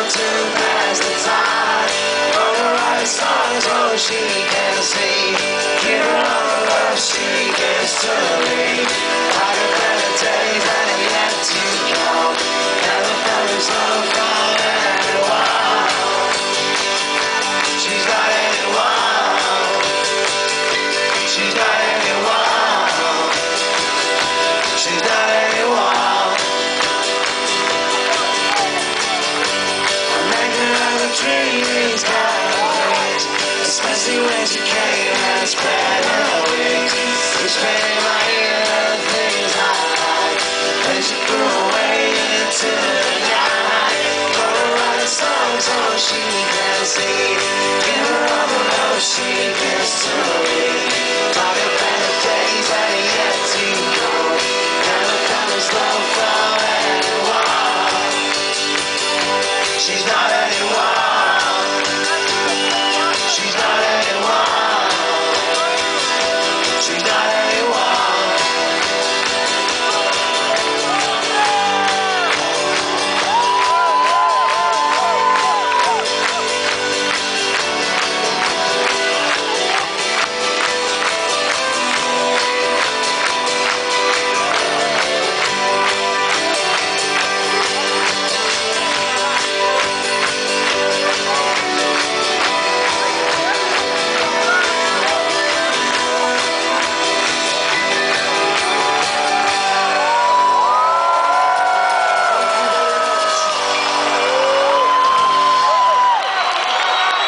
to pass the time. Gonna write songs so she can sing. Give her all the love she gives to me. Like a better days that are yet to come. Never felt this love from anyone. She's not anyone. She's not anyone. She's not anyone. I'm making her the dreams, cafes, especially when she came and spread her wings. Whispering in my ear the things I like, and she flew away into the night. Gonna write a song so she can sing. Give her all the love she gives to me. Talking better days that are yet to come. Never felt this love from anyone. She's not